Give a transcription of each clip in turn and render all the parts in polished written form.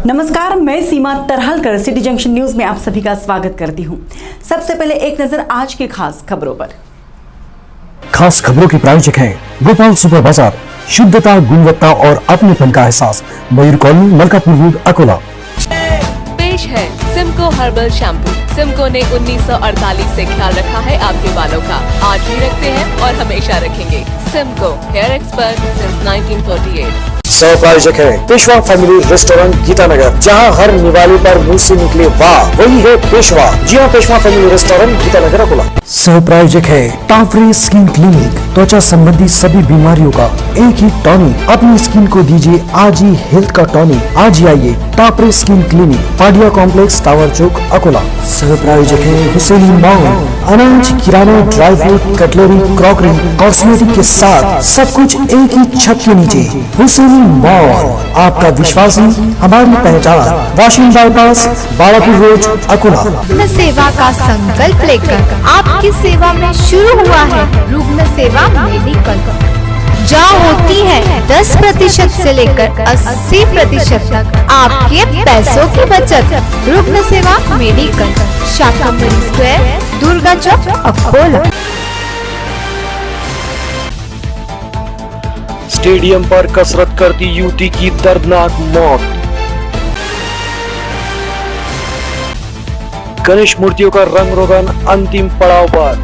नमस्कार, मैं सीमा तरहलकर city junction news में आप सभी का स्वागत करती हूं। सबसे पहले एक नजर आज की खास खबरों पर। खास खबरों के प्रायोजक हैं गोपाल सुपर बाजार, शुद्धता, गुणवत्ता और अपनेपन का एहसास, मयूर कॉलोनी, मलकापुर रोड, अकोला। पेश है सिमको हर्बल शैम्पू। सिमको ने 1948 से ख्याल रखा है आपके बालों का, आज भी रखते हैं और हमेशा रखेंगे। Simco hair expert since 1948। सह प्रायोजक है पेशवा फैमिली रेस्टोरेंट, गीतानगर, जहां हर निवाले पर मुंह से निकले वाह, वही है पेशवा। जी हाँ, पेशवा फैमिली रेस्टोरेंट, गीतानगर, अकोला। सह प्रायोजक है टाफरे स्किन क्लिनिक, त्वचा संबंधी सभी बीमारियों का एक ही टॉनिक। अपनी स्किन को दीजिए आज ही हेल्थ का टॉनिक। आज ही आइए Tafre skin clinic, Padia complex, tower Chowk, Akola. सह प्रायोजक है हुसैनी मॉल, अनाज, किराना, dry fruit, cutlery, crockery, cosmetic के साथ सब कुछ एक ही छत के नीचे। हुसैनी मॉल, आपका विश्वास ही हमारी पहचान। Washing bypass, Balapur road, Akola. रुग्ण सेवा का संकल्प लेकर आपकी सेवा में शुरू हुआ है रुग्ण सेवा मेडिकल, जहाँ होती है 10% से लेकर 80% तक आपके पैसों की बचत। रुग्ण सेवा medical, Shakambhari square, Durga Chowk, Akola. Stadium पर कसरत करती युवती की दर्दनाक मौत। गणेश मूर्तियों का रंग रोगन अंतिम पड़ाव पर।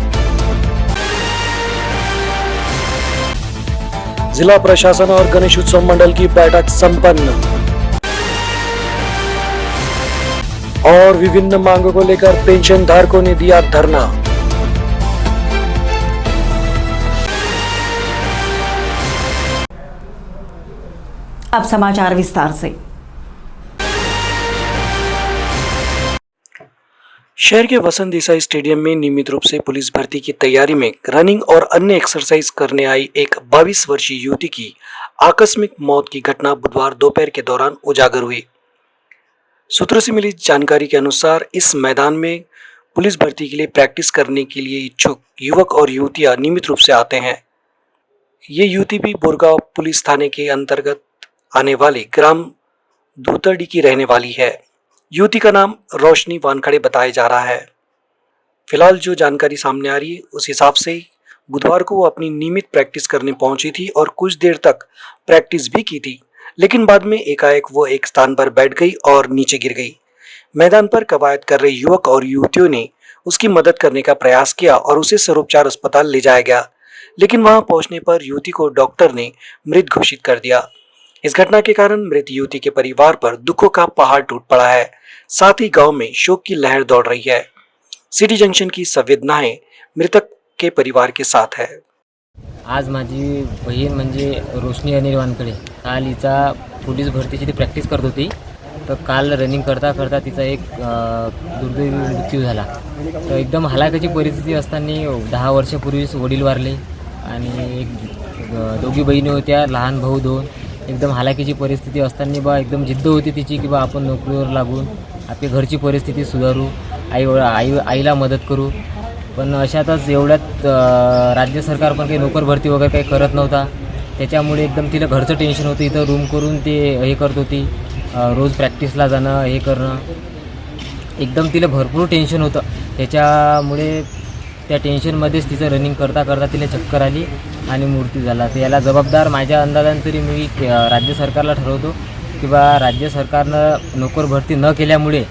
जिला प्रशासन और गणेश उत्सव मंडल की बैठक संपन्न और विभिन्न मांगों को लेकर पेंशन धारकों ने दिया धरना। अब समाचार विस्तार से। शहर के वसंत देसाई स्टेडियम में नियमित रूप से पुलिस भर्ती की तैयारी में रनिंग और अन्य एक्सरसाइज करने आई एक 22 वर्षीय युवती की आकस्मिक मौत की घटना बुधवार दोपहर के दौरान उजागर हुई। सूत्रों से मिली जानकारी के अनुसार इस मैदान में पुलिस भर्ती के लिए प्रैक्टिस करने के लिए इच्छुक युवक और युवतियां नियमित रूप से आते हैं। ये युवती भी बोरगांव पुलिस थाने के अंतर्गत आने वाले ग्राम दूतरडी की रहने वाली है। युवती का नाम रोशनी वानखड़े बताया जा रहा है। फिलहाल जो जानकारी सामने आ रही है उस हिसाब से बुधवार को वो अपनी नियमित प्रैक्टिस करने पहुंची थी और कुछ देर तक प्रैक्टिस भी की थी, लेकिन बाद में एकाएक वो एक स्थान पर बैठ गई और नीचे गिर गई। मैदान पर कवायद कर रहे युवक और युवतियों ने उसकी मदद करने का प्रयास किया और उसे सर्वोपचार अस्पताल ले जाया गया, लेकिन वहां पहुंचने पर युवती को डॉक्टर ने मृत घोषित कर दिया। इस घटना के कारण मृत युवती के परिवार पर दुखों का पहाड़ टूट पड़ा है। साथ ही गांव में शोक की लहर दौड़ रही है। सिटी जंक्शन की संवेदनाएं मृतक के परिवार के साथ है। आज माझी बहीण म्हणजे रोशनी अनिल वानकडे काल हिचा पोलीस भरतीची ती प्रॅक्टिस करत होती, तर काल रनिंग करता करता तिचा एक दुर्दैवी मृत्यू झाला। तर एकदम हलाखीची परिस्थिती असताना 10 वर्षापूर्वीच वडील वारले आणि एक दोघी बहिणी होत्या, लहान भाऊ 2। एकदम हालाकीची परिस्थिती असताना बा एकदम जिद्द होती तिची की बा आपण नोकरीवर लागून आपली घरची परिस्थिती सुधारू, आईला मदत करू। पण अशातच एवढ्यात राज्य सरकार पण काही नोकर भरती वगैरे काही करत नव्हता, त्याच्यामुळे एकदम तिला घरचं टेन्शन होतं। इथं रूम करून ते हे करत होती, रोज प्रॅक्टिसला जाणं, हे करणं, एकदम तिला भरपूर टेन्शन होतं। त्याच्यामुळे त्या टेन्शनमध्येच तिचं रनिंग करता करता तिला चक्कर आली आणि मृत्यू झाला। तर याला जबाबदार माझ्या अंदाजाने तरी मी राज्य सरकारला ठरवतो की बा राज्य सरकारनं नोकर भरती न केल्यामुळे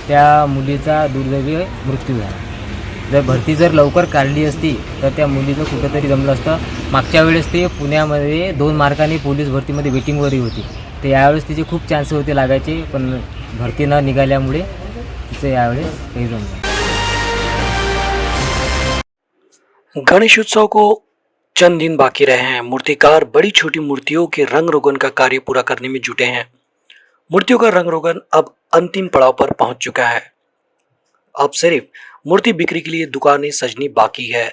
त्या मुलीचा दुर्दैवी मृत्यू झाला। जर भरती लवकर काढली असती तर त्या मुलीचं कुठंतरी जमलं असतं। मागच्या वेळेस ते पुण्यामध्ये 2 मार्कांनी पोलीस भरतीमध्ये वेटिंगवरही होती, तर यावेळेस तिचे खूप चान्स होते लागायचे, पण भरती न निघाल्यामुळे तिचं यावेळेस काही जमलं। गणेश उत्सव को चंद दिन बाकी रहे हैं। मूर्तिकार बड़ी छोटी मूर्तियों के रंग रोगन का कार्य पूरा करने में जुटे हैं। मूर्तियों का रंग रोगन अब अंतिम पड़ाव पर पहुंच चुका है। अब सिर्फ मूर्ति बिक्री के लिए दुकानें सजनी बाकी है।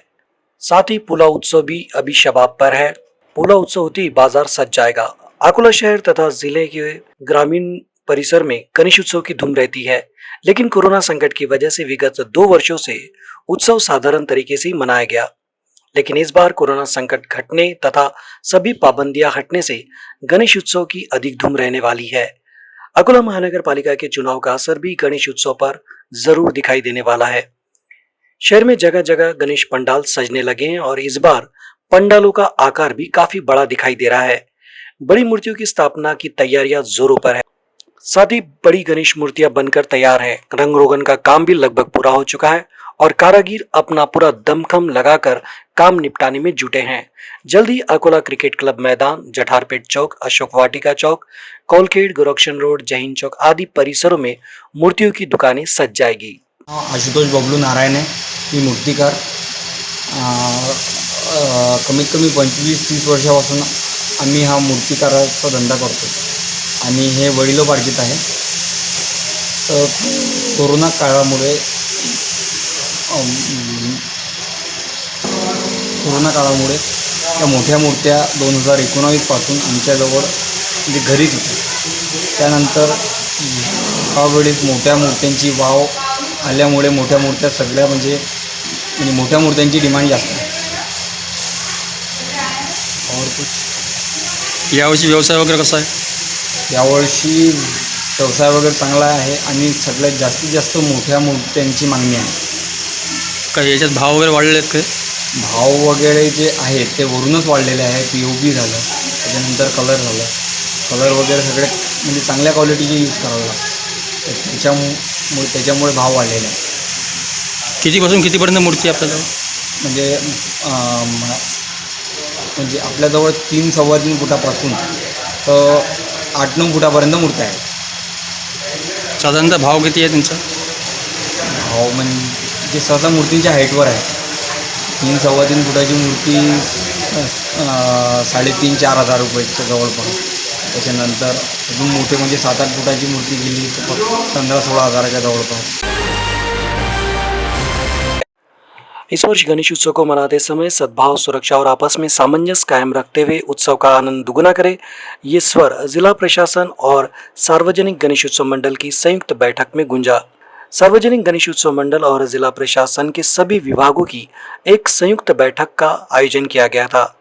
साथ ही पोला उत्सव भी अभी शबाब पर है। पोला उत्सव होते ही बाजार सज जाएगा। अकोला शहर तथा जिले के ग्रामीण परिसर में गणेश उत्सव की धूम रहती है, लेकिन कोरोना संकट की वजह से विगत 2 वर्षों से उत्सव साधारण तरीके से ही मनाया गया। लेकिन इस बार कोरोना संकट घटने तथा सभी पाबंदियां हटने से गणेश उत्सव की अधिक धूम रहने वाली है। अकोला महानगर पालिका के चुनाव का असर भी गणेश उत्सव पर जरूर दिखाई देने वाला है। शहर में जगह जगह गणेश पंडाल सजने लगे हैं और इस बार पंडालों का आकार भी काफी बड़ा दिखाई दे रहा है। बड़ी मूर्तियों की स्थापना की तैयारियां जोरों पर है। साथ ही बड़ी गणेश मूर्तियां बनकर तैयार है। रंग रोगन का काम भी लगभग पूरा हो चुका है और कारागीर अपना पूरा दमखम लगाकर काम निपटाने में जुटे हैं। जल्द ही अकोला क्रिकेट क्लब मैदान, जठारपेट चौक, अशोक वाटिका चौक, कोलखेड़, गोरक्षण रोड, जहीन चौक आदि परिसरों में मूर्तियों की दुकानें सज जाएगी। आशुतोष बबलू नारायणे ही मूर्तिकार कमीत कमी 25-30 वर्षापासून आम्ही हा मूर्तिकाराचा धंदा करतो आणि हे वडिलोपार्जित आहे। तर कोरोना काळामुळे त्या मोठ्या मूर्त्या 2019 पासून आमच्याजवळ म्हणजे घरीच होत्या। त्यानंतर त्यावेळेस मोठ्या मूर्त्यांची वाव आल्यामुळे मोठ्या मूर्त्या सगळ्या म्हणजे मोठ्या मूर्त्यांची डिमांड जास्त आहे। और कुछ यावर्षी व्यवसाय वगैरे कसा आहे? यावर्षी व्यवसाय वगैरे चांगला आहे आणि सगळ्यात जास्तीत जास्त मोठ्या मूर्त्यांची मागणी आहे। काही याच्यात भाव वगैरे वाढलेले आहेत काय? भाव वगैरे जे आहेत ते वरूनच वाढलेले आहे। POP झालं, त्याच्यानंतर कलर वगैरे सगळे म्हणजे चांगल्या क्वालिटीचे यूज करावं लागतं, त्याच्यामुळे भाव वाढलेले आहे। कितीपासून कितीपर्यंत मूर्ती आपल्याजवळ? म्हणजे आपल्याजवळ 3-3.25 फुटापासून तर 8-9 फुटापर्यंत मूर्त्या आहेत। साधारणतः भाव किती आहे तुमचा? भाव म्हणजे सहसा मूर्तींच्या हाईटवर आहे। 3-3.25 फुटाची मूर्ती 3,500-4,000 हजार रुपयाच्या जवळपास। त्याच्यानंतर अजून मोठे म्हणजे 7-8 फुटाची मूर्ती गेली तर 15-16 हजाराच्या जवळपास। इस वर्ष गणेश उत्सव को मनाते समय सद्भाव, सुरक्षा और आपस में सामंजस्य कायम रखते हुए उत्सव का आनंद दुगुना करे, ये स्वर जिला प्रशासन और सार्वजनिक गणेश उत्सव मंडल की संयुक्त बैठक में गूंजा। सार्वजनिक गणेश उत्सव मंडल और जिला प्रशासन के सभी विभागों की एक संयुक्त बैठक का आयोजन किया गया था।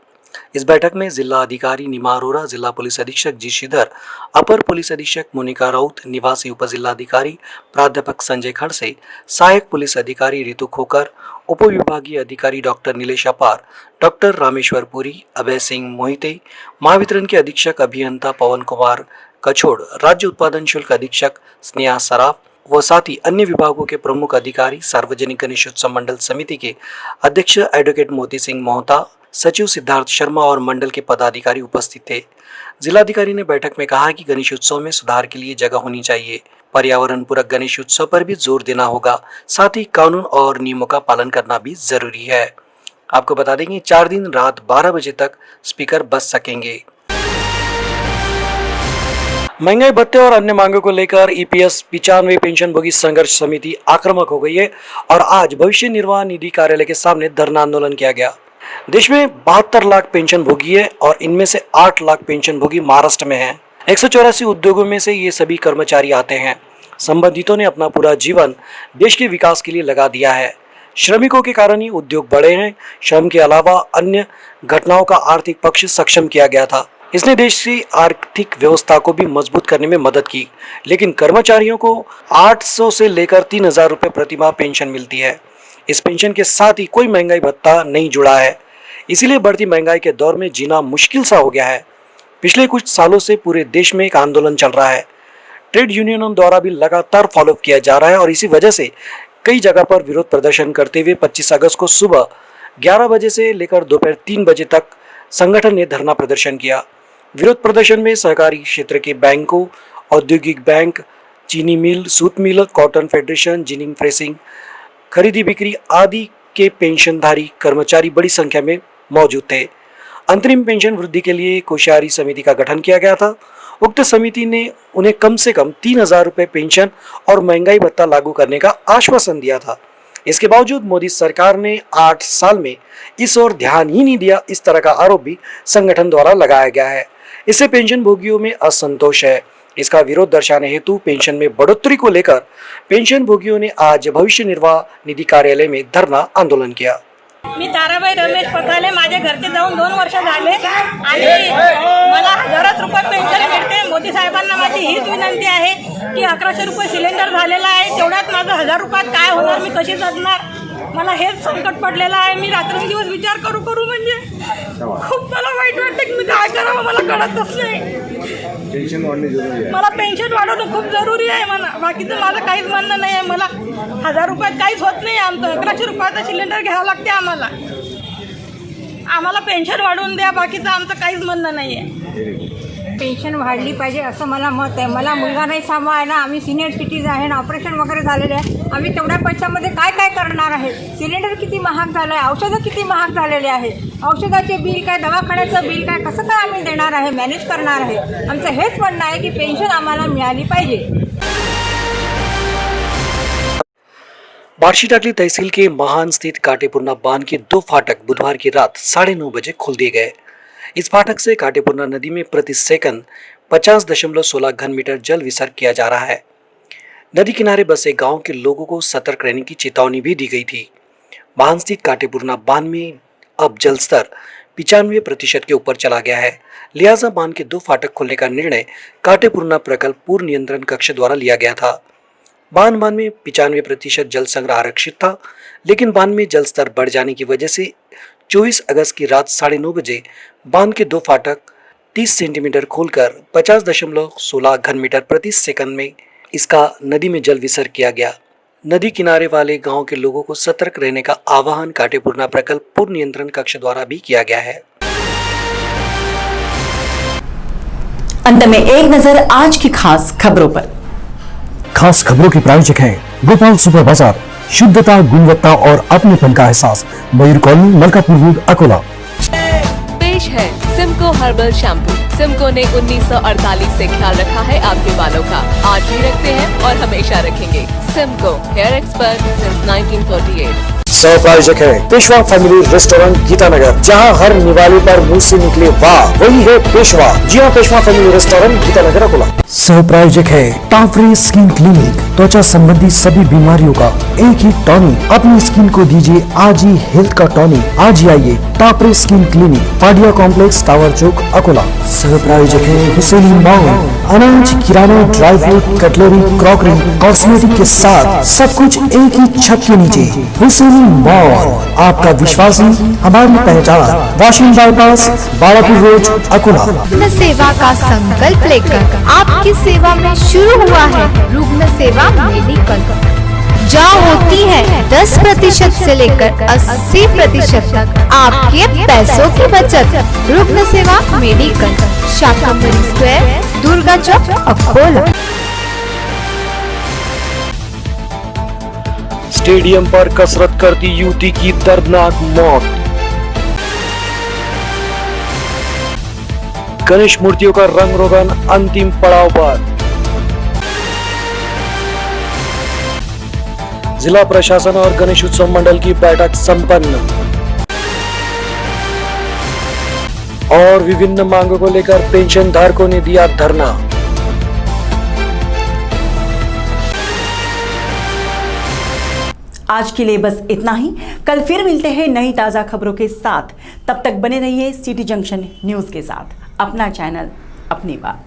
इस बैठक में जिला अधिकारी निमा अरोरा, जिला पुलिस अधीक्षक जी श्रीधर, अपर पुलिस अधीक्षक मोनिका राउत, निवासी उपजिलाधिकारी प्राध्यापक संजय खड़से, सहायक पुलिस अधिकारी ऋतु खोकर, उपविभागीय अधिकारी डॉक्टर नीलेश अपार, डॉक्टर रामेश्वर पुरी, अभय सिंह मोहिते, महावितरण के अधीक्षक अभियंता पवन कुमार कछोड़, राज्य उत्पादन शुल्क अधीक्षक स्नेहा सराफ व साथ ही अन्य विभागों के प्रमुख अधिकारी, सार्वजनिक गणेशोत्सव मंडल समिति के अध्यक्ष एडवोकेट मोती सिंह मोहता, सचिव सिद्धार्थ शर्मा और मंडल के पदाधिकारी उपस्थित थे। जिलाधिकारी ने बैठक में कहा कि गणेश उत्सव में सुधार के लिए जगह होनी चाहिए, पर्यावरण पूरक गणेश उत्सव पर भी जोर देना होगा, साथ ही कानून और नियमों का पालन करना भी जरूरी है। आपको बता देंगे 4 दिन रात 12 बजे तक स्पीकर बज सकेंगे। महंगाई भत्ते और अन्य मांगों को लेकर EPS 95 पेंशनभोगी संघर्ष समिति आक्रामक हो गई है और आज भविष्य निर्वाह निधि कार्यालय के सामने धरना आंदोलन किया गया। देश में 72 लाख पेंशन भोगी है और इनमें से 8 लाख पेंशन भोगी महाराष्ट्र में हैं। 184 उद्योगों में से ये सभी कर्मचारी आते हैं। संबंधितों ने अपना पूरा जीवन देश के विकास के लिए लगा दिया है। श्रमिकों के कारण ही उद्योग बढ़े हैं। श्रम के अलावा अन्य घटनाओं का आर्थिक पक्ष सक्षम किया गया था। इसने देश की आर्थिक व्यवस्था को भी मजबूत करने में मदद की। लेकिन कर्मचारियों को 800 से लेकर 3,000 रुपये प्रतिमाह पेंशन मिलती है। इस पेंशन के साथ ही कोई महंगाई भत्ता नहीं जुड़ा है। इसीलिए बढ़ती महंगाई के दौर में जीना मुश्किल सा हो गया है। पिछले कुछ सालों से पूरे देश में एक आंदोलन चल रहा है। ट्रेड यूनियनों द्वारा भी लगातार फॉलोअप किया जा रहा है और इसी वजह से कई जगह पर विरोध प्रदर्शन करते हुए 25 अगस्त को सुबह 11 बजे से लेकर दोपहर 3 बजे तक संगठन ने धरना प्रदर्शन किया। विरोध प्रदर्शन में सहकारी क्षेत्र के बैंकों, औद्योगिक बैंक, चीनी मिल, सूत मिल, कॉटन फेडरेशन, जिनिंग प्रेसिंग, खरीदी बिक्री आदि के पेंशनधारी कर्मचारी बड़ी संख्या में मौजूद थे। अंतरिम पेंशन वृद्धि के लिए कोश्यारी समिति का गठन किया गया था। उक्त समिति ने उन्हें कम से कम 3,000 रुपये पेंशन और महंगाई भत्ता लागू करने का आश्वासन दिया था। इसके बावजूद मोदी सरकार ने 8 साल में इस ओर ध्यान ही नहीं दिया। इस तरह का आरोप भी संगठन द्वारा लगाया गया है। इससे पेंशन भोगियों में असंतोष है। इसका विरोध दर्शाने हेतु पेंशन में बढ़ोतरी को लेकर पेंशन भोगियों ने आज भविष्य निर्वाह निधि कार्यालय में धरना आंदोलन किया। मी ताराबाई रमेश पथाले, माझ्या घरचे जाऊन 2 वर्ष झाले आणि मला 1000 रुपये पेन्शन मिळते. मोदी साहेबांना माझी हीच विनंती आहे की 1100 रुपये सिलेंडर झालेला आहे, तेवढ्यात माझं 1000 रुपयात काय होणार, मी कशी जगणार. मला हेच संकट पडलेलं आहे. मी रात्रंदिवस विचार करू म्हणजे खूप मला वाईट वाटतं की मी काय करावं मला कळतच नाही. मला पेन्शन वाढवणं खूप जरुरी आहे. मला बाकीचं माझं काहीच म्हणणं नाही आहे. मला 1000 रुपयात काहीच होत नाही. आमचं 1100 रुपयाचं सिलेंडर घ्यावं लागते आम्हाला पेन्शन वाढवून द्या, बाकीचं आमचं काहीच म्हणणं नाही आहे. पेन्शन वाढली पाहिजे असं मला मत आहे. मला मुलगा नाही सांभाळायला, आम्ही सिनियर सिटीज आहे ना, ऑपरेशन वगैरे झालेले आहे. आम्ही तेवढ्या पैशामध्ये काय करणार आहे. सिलेंडर किती महाग झालं आहे, औषधं किती महाग झालेले आहे. औषधाचे बिल काय, दवाखान्याचं बिल काय, कसं काय आम्ही देणार आहे, मॅनेज करणार आहे. आमचं हेच म्हणणं आहे की पेन्शन आम्हाला मिळाली पाहिजे. बार्शीटाकली तहसील के महान स्थित काटेपुरना बांध के 2 फाटक बुधवार की रात 9:30 बजे खोल दिए गए। इस फाटक से काटेपुरना नदी में प्रति सेकंड 50.16 घन मीटर जल विसर्ग किया जा रहा है। नदी किनारे बसे गांव के लोगों को सतर्क रहने की चेतावनी भी दी गई थी। महान स्थित काटेपुरना बांध में अब जल स्तर 95% के ऊपर चला गया है, लिहाजा बांध के 2 फाटक खोलने का निर्णय काटेपुरना प्रकल्प पूर्व नियंत्रण कक्ष द्वारा लिया गया था। बांध में 95% जल संग्रह आरक्षित था, लेकिन बांध में जल स्तर बढ़ जाने की वजह से 24 अगस्त की रात 9:30 बजे बांध के 2 फाटक 30 सेंटीमीटर खोलकर 50.16 घन मीटर प्रति सेकंड में इसका नदी में जल विसर्ग किया गया। नदी किनारे वाले गांव के लोगों को सतर्क रहने का आह्वान काटेपुरना प्रकल्प पूर्व नियंत्रण कक्ष द्वारा भी किया गया है। अंत में एक नजर आज की खास खबरों पर। खास खबरों के प्रायोजक हैं गोपाल सुपर बाजार, शुद्धता, गुणवत्ता और अपनेपन का एहसास, मयूर कॉलोनी, मलकापुर रोड, अकोला। पेश है सिमको हर्बल शैम्पू। सिमको ने 1948 से ख्याल रखा है आपके बालों का, आज भी रखते हैं और हमेशा रखेंगे। Simco hair expert since 1948। सह प्रायोजक है पेशवा फैमिली रेस्टोरेंट गीतानगर, जहां हर निवाले पर मुंह से निकले वाह वही है पेशवा। जी हाँ, पेशवा फैमिली रेस्टोरेंट गीतानगर, अकोला। सह प्रायोजक है टाफरे स्किन क्लिनिक, त्वचा संबंधी सभी बीमारियों का एक ही टॉनिक। अपनी स्किन को दीजिए आज ही हेल्थ का टॉनिक। आज ही आइए Tafre skin clinic, Padia complex, tower Chowk, Akola. सह प्रायोजक है हुसैनी मॉल, अनाज, किराना, dry fruit, cutlery, crockery, cosmetic के साथ सब कुछ एक ही छत के नीचे। हुसैनी मॉल, आपका विश्वास ही हमारी पहचान। Washing bypass, Balapur road, Akola. रुग्ण सेवा का संकल्प लेकर आपकी सेवा में शुरू हुआ है रुग्ण सेवा मेडिकल, जहाँ होती है 10% से लेकर 80% तक आपके पैसों की बचत। रुग्ण सेवा medical, Shakambhari square, Durga Chowk, Akola. Stadium पर कसरत करती युवती की दर्दनाक मौत। गणेश मूर्तियों का रंग रोगन अंतिम पड़ाव पर। जिला प्रशासन और गणेश उत्सव मंडल की बैठक संपन्न और विभिन्न मांगों को लेकर पेंशन धारकों ने दिया धरना। आज के लिए बस इतना ही। कल फिर मिलते हैं नई ताज़ा खबरों के साथ। तब तक बने रहिए सिटी जंक्शन न्यूज़ के साथ। अपना चैनल, अपनी बात।